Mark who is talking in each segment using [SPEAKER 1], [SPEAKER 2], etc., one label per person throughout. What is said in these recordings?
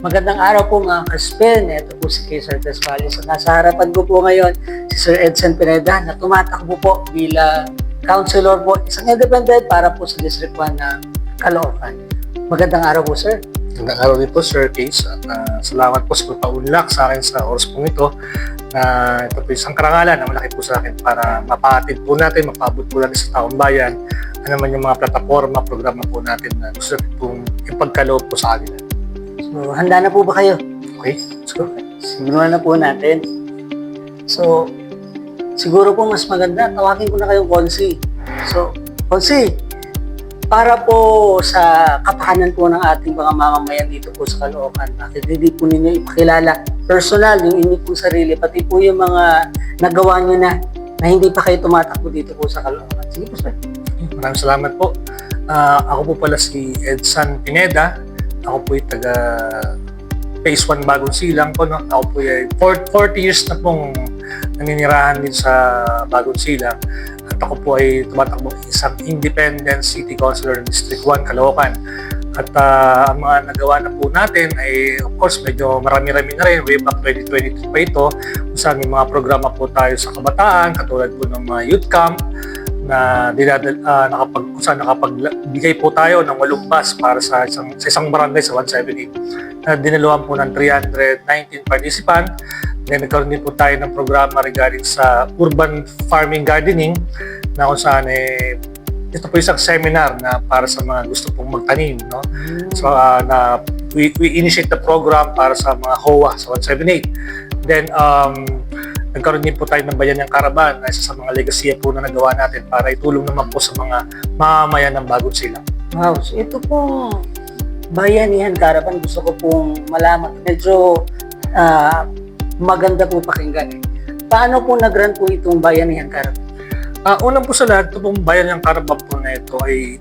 [SPEAKER 1] Magandang araw po mga kaspin. Ito po si Sir Tesvales. Nasa harapan ko po ngayon si Sir Edson Pineda na tumatakbo po bilang councilor po, isang independent para po sa District 1 ng Caloocan. Magandang araw po, sir.
[SPEAKER 2] Magandang araw din po, Sir Case. At salamat po sa pagpaunlak sa akin sa oras pong ito. Ito po isang karangalan na malaki po sa akin para mapatid po natin, mapabot po natin sa taong bayan ano man yung mga plataforma, programa po natin na gusto pong ipagkaloob po sa kanila.
[SPEAKER 1] So, handa na po ba kayo?
[SPEAKER 2] Okay? So,
[SPEAKER 1] Simulan na po natin. So, siguro po mas maganda, tawagin ko na kayong Konsi. So, Konsi, para po sa kapakanan po ng ating mga mamamayan dito po sa Caloocan, bakit hindi po ninyo ipakilala personal yung inyo po sarili, pati po yung mga nagawa nyo na hindi pa kayo tumatakbo dito po sa Caloocan. Sige po, sir.
[SPEAKER 2] maraming salamat po. Ako po pala si Edson Pineda. Ako po yung taga Phase 1 Bagong Silang po. No? Ako po ay 40 years na pong naninirahan din sa Bagong Silang. At ako po ay tumatakbo isang independent city councilor ng District 1, Caloocan. At ang mga nagawa na po natin ay of course medyo marami-rami na rin. Way back 2022 pa ito. Kung saan may mga programa po tayo sa kabataan, katulad po ng mga youth camp, na kung saan nakapagbigay po tayo ng 8 bus para sa isang barangay sa 178 na dinaluhan po ng 319 participant. Then nagkaroon din po tayo ng programa regarding sa urban farming gardening na kung saan ito po isang seminar na para sa mga gusto pong magtanim, no? So we initiate the program para sa mga HOA sa 178. Then nagkaroon din po tayo ng Bayanihan Caravan na isa sa mga legasiya po na nagawa natin para itulong naman po sa mga mamamayan ng Bagong Silang.
[SPEAKER 1] Wow, so ito pong Bayanihan Caravan, gusto ko pong malaman. Medyo maganda po pakinggan. Paano po nag-run po itong Bayanihan Caravan?
[SPEAKER 2] Unang po sa lahat, ito pong Bayanihan Caravan po na ito ay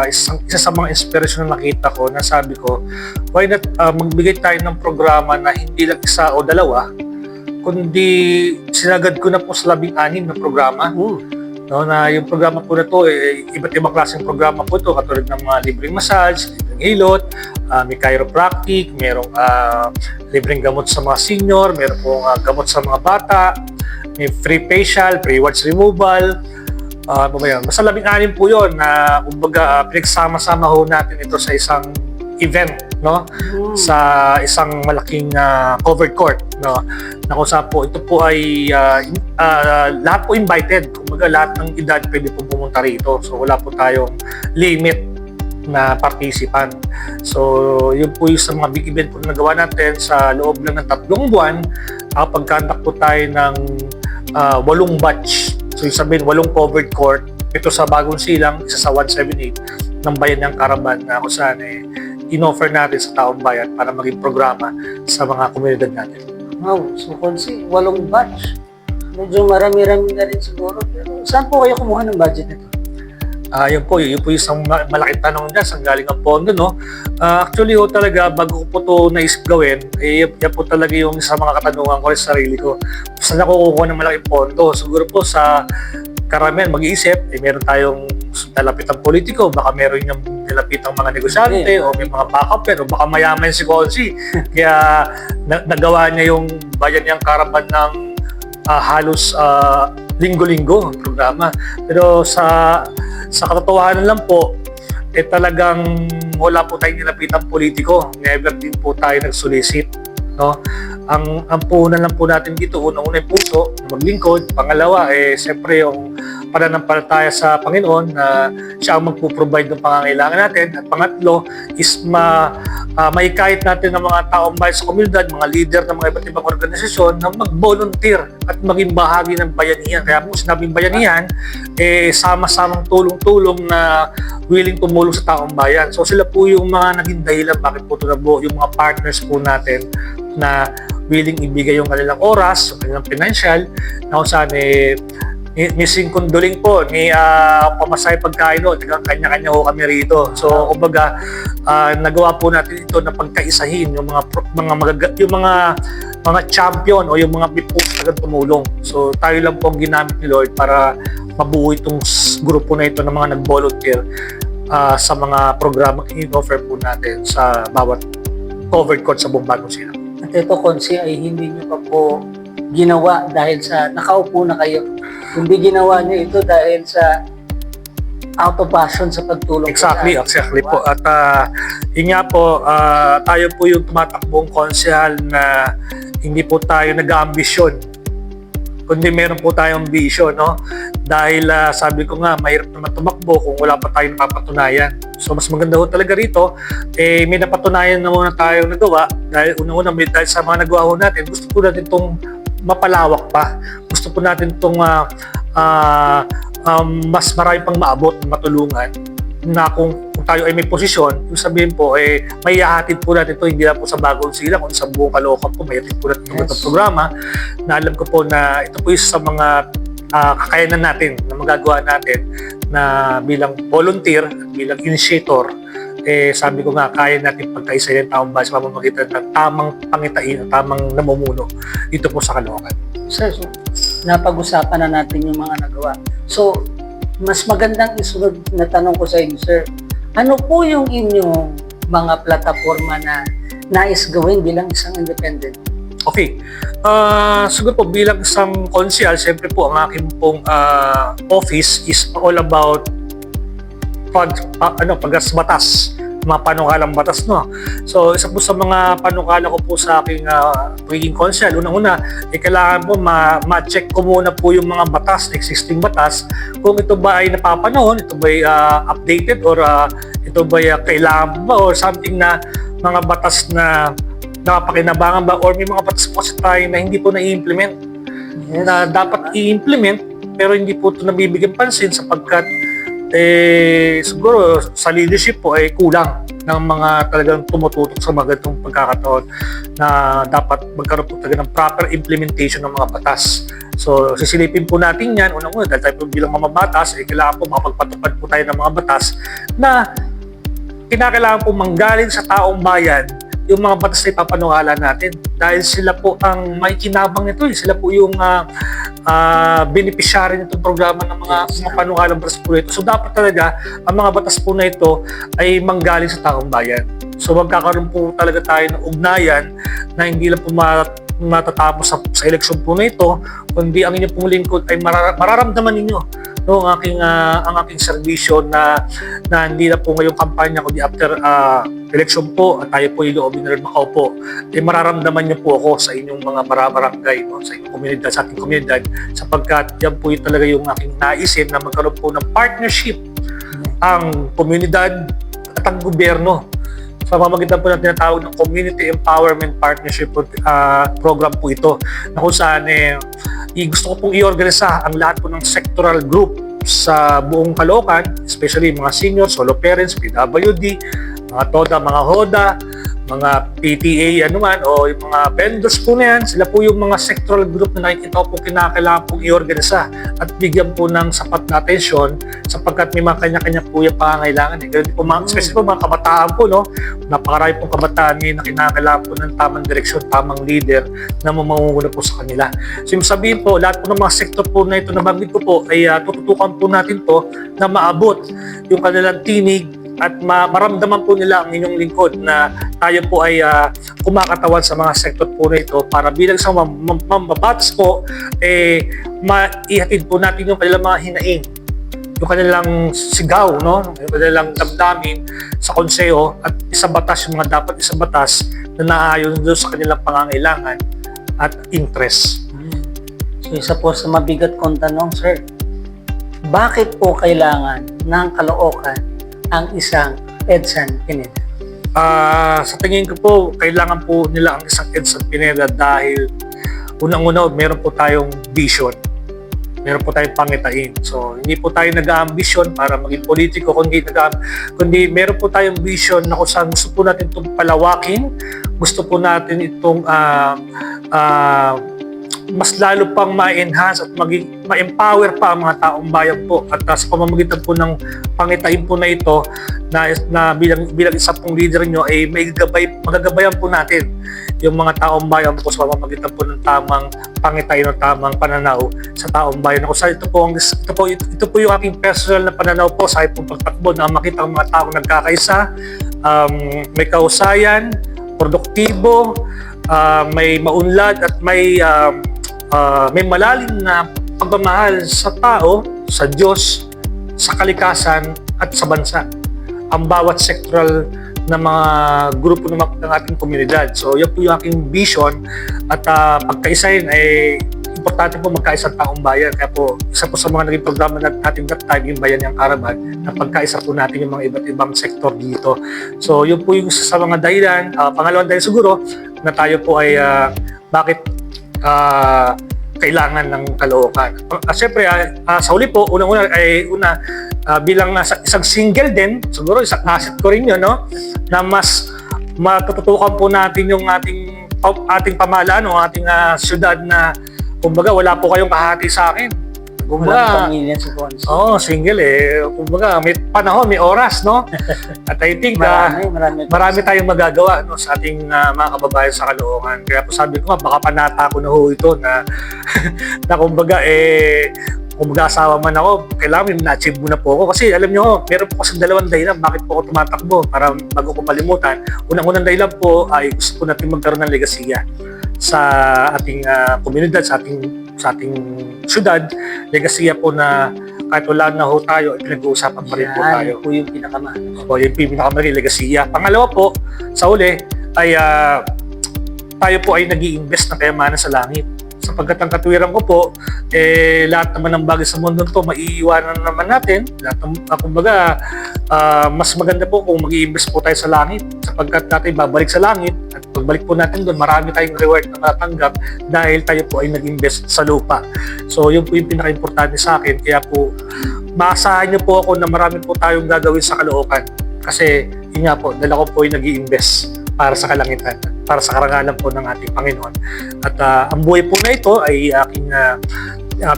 [SPEAKER 2] isa sa mga inspirasyon na nakita ko na sabi ko, why not magbigay tayo ng programa na hindi lang isa o dalawa, kundi sinagad ko na po sa 16 na programa. No, na yung programa po na to, iba't ibang klaseng programa po ito, katulad ng mga libreng massage, libreng hilot, may chiropractic, merong libreng gamot sa mga senior, meron po gamot sa mga bata, may free facial, free warts removal, basta 16 po yun na kumbaga pinagsama-sama ho natin ito sa isang event, no? Sa isang malaking covered court, no? Na kung saan po ito po ay lahat po invited, kumbaga lahat ng edad pwede po pumunta rito, so wala po tayong limit na participant. So yun po yung sa mga big event po na nagawa natin sa loob lang ng 3 buwan, pagkandak po tayo ng 8 batch, so yung sabihin 8 covered court, ito sa Bagong Silang, isa sa 178 ng Bayanihan Caravan na kung saan in-offer natin sa taong bayan para maging programa sa mga komunidad natin.
[SPEAKER 1] Wow, so Konsi, 8 batch. Medyo marami-rami na rin siguro. Pero saan po kayo kumuha ng budget nito?
[SPEAKER 2] Yun po isang malaking tanong dyan, saan galing ang pondo, no? Actually, talaga, bago ko po ito naisip gawin, yan po talaga yung sa mga katanungan ko rin sa sarili ko. Saan ako kukuha ng malaking pondo? Siguro po sa karamihan mag-iisip, meron tayong nalapitang politiko, baka meron yung nalapitang mga negosyante, o may mga backup o baka mayaman si Konsi. Kaya nagawa niya yung Bayanihan Caravan ng halos linggo-linggo ang programa. Pero sa katotohanan lang po, talagang wala po tayong nilapitang politiko. Never din po tayo nag-solicit, no? Ang puhunan lang po natin dito, unang-una yung puso, maglingkod. Pangalawa, siyempre yung pananampalataya sa Panginoon na siya ang magpo-provide ng pangangailangan natin. At pangatlo is maikahit natin ng mga taong bayan sa komunidad, mga leader ng mga iba't ibang organisasyon na mag-volunteer at maging bahagi ng bayanihan. Kaya kung sinabing bayanihan, sama-samang tulong-tulong na willing tumulong sa taong bayan. So sila po yung mga naging dahilan bakit po ito nabuo, yung mga partners po natin na willing ibigay yung kanilang oras, yung kanilang financial, na kung saan missing kunduling po ni pamasay pagkain o kanya-kanya ho kami rito. So kumbaga nagawa po natin ito na pagkaisahin yung mga champion o yung mga people na tumulong. So tayo lang po ang ginamit ni Lord para mabuo itong grupo na ito ng mga nag-volunteer sa mga programang in-offer po natin sa bawat covered court sa buong Bagong Silang.
[SPEAKER 1] At ito, Konsi, ay hindi nyo pa po ginawa dahil sa nakaupo na kayo. Hindi ginawa nyo ito dahil sa out of passion sa pagtulong
[SPEAKER 2] Exactly po. At yun nga po, tayo po yung tumatakbong konsehal na hindi po tayo nag-aambisyon, kundi meron po tayong vision, no? Dahil sabi ko nga, mahirap naman tumakbo kung wala pa tayong napapatunayan. So mas maganda ho talaga rito, may napatunayan na muna tayong nagawa dahil unang-una dahil sa mga nagawa ho natin, gusto po natin itong mapalawak pa. Gusto po natin itong mas marami pang maabot, matulungan na kung tayo ay may posisyon, yung sabihin po, may ihahatid po natin ito, hindi lang po sa Bagong Silang, kundi sa buong Caloocan po, may ihatid po natin itong programa na alam ko po na ito po isa sa mga kakayanan natin, na magagawa natin na bilang volunteer, bilang initiator, sabi ko nga, kaya natin pagkaisa yung taong bayan sa pamamagitan ng tamang pangitain, tamang namumuno dito po sa Caloocan.
[SPEAKER 1] Sir, so, napag-usapan na natin yung mga nagawa. So, mas magandang isunod na tanong ko sa inyo, sir. Ano po yung inyong mga plataforma na nais gawin bilang isang independent?
[SPEAKER 2] Okay. Siguro po bilang isang konsyal, siyempre po ang aking pong office is all about pagbatas, mga panukalang batas, no. So isa po sa mga panukala ko po sa aking pagiging konsyal, unang-una, kailangan po ma-check ko muna po yung mga batas, existing batas, kung ito ba ay napapanahon, ito ba ay updated, or ito ba ay kailangan ba, or something na mga batas na nakapakinabangan ba, or may mga batas po kasi tayo na hindi po na-i-implement, na dapat i-implement pero hindi po ito nabibigyan pansin sapagkat siguro sa leadership po ay kulang ng mga talagang tumututok sa mga ganitong pagkakataon na dapat magkaroon po talaga ng proper implementation ng mga batas. So sisilipin po natin yan, unang-una dahil tayo po bilang mamabatas, kailangan po makapagpatupad po tayo ng mga batas na kinakailangan po manggaling sa taong bayan yung mga batas na ipapanuhala natin dahil sila po ang may kinabang nito, sila po yung beneficiary nitong programa ng mga panukalang batas po ito. So dapat talaga ang mga batas po na ito ay manggaling sa taong bayan. So magkakaroon po talaga tayo ng ugnayan na hindi lang po matatapos sa eleksyon po na ito, kundi ang inyong pong lingkod ay mararamdaman ninyo ang aking serbisyo na hindi na po ngayong kampanya kundi after election po at tayo po iloobin na rin makaupo, mararamdaman niyo po ako sa inyong mga barangay, no? Sa inyong komunidad, sa ating komunidad, sapagkat yan po yung talaga yung aking naisin na magkaroon po ng partnership ang komunidad at ang gobyerno sa pamamagitan po ng tinatawag ng Community Empowerment Partnership program po ito, na kung saan gusto ko pong i-organisa ang lahat po ng sectoral group sa buong Caloocan, especially mga seniors, solo parents, PWD, mga TODA, mga HODA, mga PTA, o yung mga vendors po na yan, sila po yung mga sectoral group na nakikita ko po kinakailangan pong i-organisa at bigyan po ng sapat na atensyon sapagkat may mga kanya-kanya po yung pangangailangan. Ganun po especially po mga kabataan po, no? Napakarami pong kabataan ngayon na kinakailangan po ng tamang direksyon, tamang leader na mamunguna po sa kanila. So yung sabihin po, lahat po ng mga sektor po na ito na banggit ko po ay tututukan po natin to na maabot yung kanilang tinig at maramdaman po nila ang inyong lingkod na tayo po ay kumakatawan sa mga sektor po na ito para bilang sa mambabatas po, maihatid po natin yung kanilang mga hinaing, yung kanilang sigaw, no? Yung kanilang damdamin sa konseho at isabatas yung mga dapat isabatas na naayon doon sa kanilang pangangailangan at interest.
[SPEAKER 1] So isa po sa mabigat kong tanong, sir, bakit po kailangan ng Caloocan ang isang Edson Pineda?
[SPEAKER 2] Sa tingin ko po, kailangan po nila ang isang Edson Pineda dahil unang-una, meron po tayong vision. Meron po tayong pangitain. So, hindi po tayo nag-aambisyon para maging politiko, kundi meron po tayong vision na kung saan gusto po natin itong palawakin, gusto po natin itong mas lalo pang ma-enhance at ma-empower pa ang mga taong bayan po at sa pamamagitan po ng pangitain po na ito na bilang isa pong leader nyo ay magagabayan po natin yung mga taong bayan po sa pamamagitan po ng tamang pangitain o tamang pananaw sa taong bayan. Kung saan ito po yung aking personal na pananaw po sa aking pagtakbo na makita ang mga taong nagkakaisa, may kausayan, produktibo, may maunlad at may malalim na pagmamahal sa tao, sa Diyos, sa kalikasan at sa bansa. Ang bawat sektoral na mga grupo ng ating komunidad. So, yun po yung aking vision at pagkaisahin ay importante po magkaisang taong bayan. Kaya po, isa po sa mga naging programa natin that time, yung Bayanihan Caravan, na pagkaisa po natin yung mga iba't ibang sektor dito. So, yun po yung isa sa mga dahilan. Pangalawang dahilan siguro na tayo po ay bakit kailangan ng Caloocan. Siyempre, sa huli po, unang-una ay bilang isang single din, siguro isang asset ko rin yun, no? Na mas matututukan po natin yung ating pamahalaan o ating syudad na kumbaga wala po kayong kahati sa akin. Kumbaga,
[SPEAKER 1] pamilya si Consi.
[SPEAKER 2] single eh. Kumbaga, may panahon, may oras, no? At I think marami tayong magagawa no, sa ating mga kababayan sa Caloocan. Kaya po sabi ko nga, baka panata ko na ho ito na, na kumbaga, kumbaga asawa man ako, kailangan na-achieve muna po ako. Kasi alam nyo, meron po kasi dalawang dahilan bakit po ako tumatakbo para bago ko malimutan. Unang-unang dahilan po ay gusto po natin magkaroon ng legasiya sa ating komunidad, sa ating syudad. Legasiya po na kahit wala na ho tayo, pinag-uusapan pa rin po tayo.
[SPEAKER 1] Yan po yung pinakamahal.
[SPEAKER 2] O, yun po yung pinakamahal, legasiya. Pangalawa po, sa uli, ay tayo po ay nag-i-invest na kayamanan sa langit. Sapagkat ang katwiran ko po, lahat naman ng bagay sa mundo to maiiwanan naman natin. Lahat ng, kumbaga, mas maganda po kung mag-i-invest po tayo sa langit sapagkat natin babalik sa langit at pagbalik po natin doon, marami tayong reward na matatanggap dahil tayo po ay nag-invest sa lupa. So, yun po yung pinaka-importante sa akin. Kaya po, maasahan niyo po ako na marami po tayong gagawin sa Caloocan. Kasi, yun nga po, dala ko po ay nag-i-invest para sa kalangitan, para sa karangalan po ng ating Panginoon. At ang buhay po na ito ay aking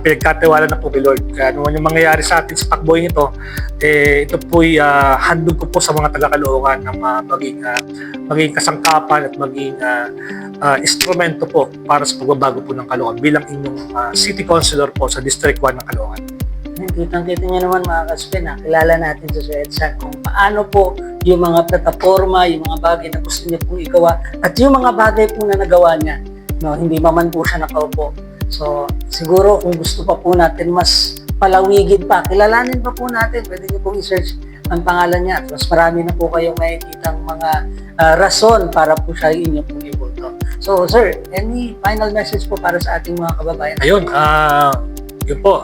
[SPEAKER 2] pinagkatiwala na po kay Lord. Kaya ano man yung mangyayari sa atin sa takboy ito, ito po ay handog ko po sa mga taga-Caloocan na maging kasangkapan at maging instrumento po para sa pagbabago po ng Caloocan bilang inyong city councilor po sa District 1 ng Caloocan.
[SPEAKER 1] Kitang-kita nyo naman mga kaspin, kilala natin sa Sir Edsan kung paano po yung mga plataforma, yung mga bagay na gusto niya pong igawa at yung mga bagay po na nagawa niya. No, hindi man po siya nakaupo. So, siguro kung gusto pa po natin mas palawigin pa, kilalanin pa po natin, pwede niyo pong i-search ang pangalan niya at mas marami na po kayong makikitang mga rason para po siya inyo pong iboto. So, sir, any final message po para sa ating mga kababayan?
[SPEAKER 2] Ayun, yun po,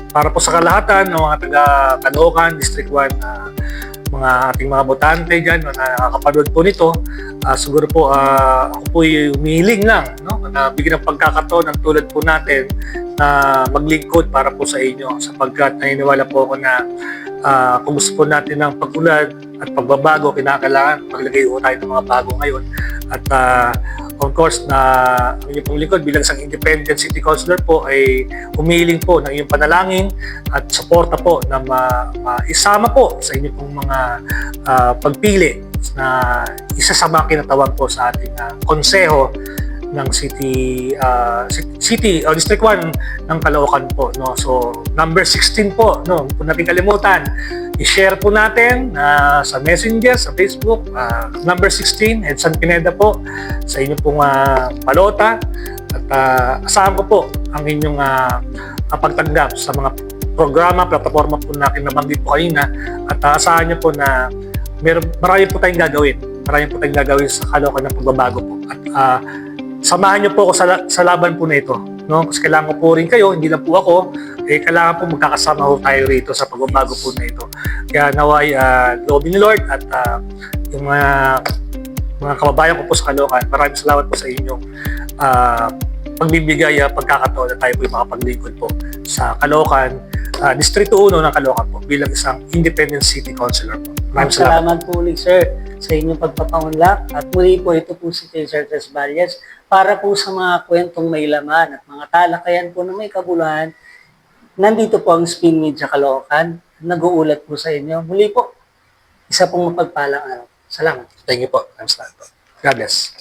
[SPEAKER 2] para po sa kalahatan ng mga taga-Caloocan, District 1, mga ating mga botante dyan na nakakapanood po nito, siguro po ako po humihiling lang no? Na bigyan ng pagkakataon ng tulad po natin na maglingkod para po sa inyo sapagkat naniniwala po ako na kung gusto po natin ng pag-unlad at pagbabago, kinakailangan maglagay po tayo ng mga bago ngayon at of course na ang inyong pong lingkod bilang isang independent city councilor po ay humihiling po ng inyong panalangin at suporta po na isama po sa inyong pong mga pagpili na isa sa mga kinatawan po sa ating konseho ng city District 1 ng Caloocan po, no. So number 16 po, no, kung natin kalimutan, i-share po natin sa Messenger, sa Facebook, number 16, Edsan Pineda po sa inyong pong balota at asahan ko po ang inyong pagtanggap sa mga programa, plataforma po natin nabanggit po kanina at asahan niyo po na marami po tayong gagawin. Marami po tayong gagawin sa Caloocan ng pagbabago po. At samahan niyo po ako sa laban po na ito. No? Kasi kailangan ko po rin kayo, hindi lang po ako, kailangan po magkakasama po tayo rito sa pagbabago po na ito. Kaya naway, loobin ni Lord at yung mga kababayan ko po sa Caloocan, maraming salamat po sa inyong pagbibigay pagkakataon na tayo po yung makapaglingkod po sa Caloocan, Distrito 1 ng Caloocan po bilang isang independent city councilor po. Maraming
[SPEAKER 1] salamat po ulit, sir, sa inyong pagpapaunlak. At muli po, ito po si Sir Tres Valles para po sa mga kwentong may laman at mga talakayan po na may kabuluhan. Nandito po ang Spin Media Caloocan. Nag-uulat po sa inyo. Muli po, isa pong mapagpalang araw. Salamat.
[SPEAKER 2] Thank you po. Maraming salamat po. God bless.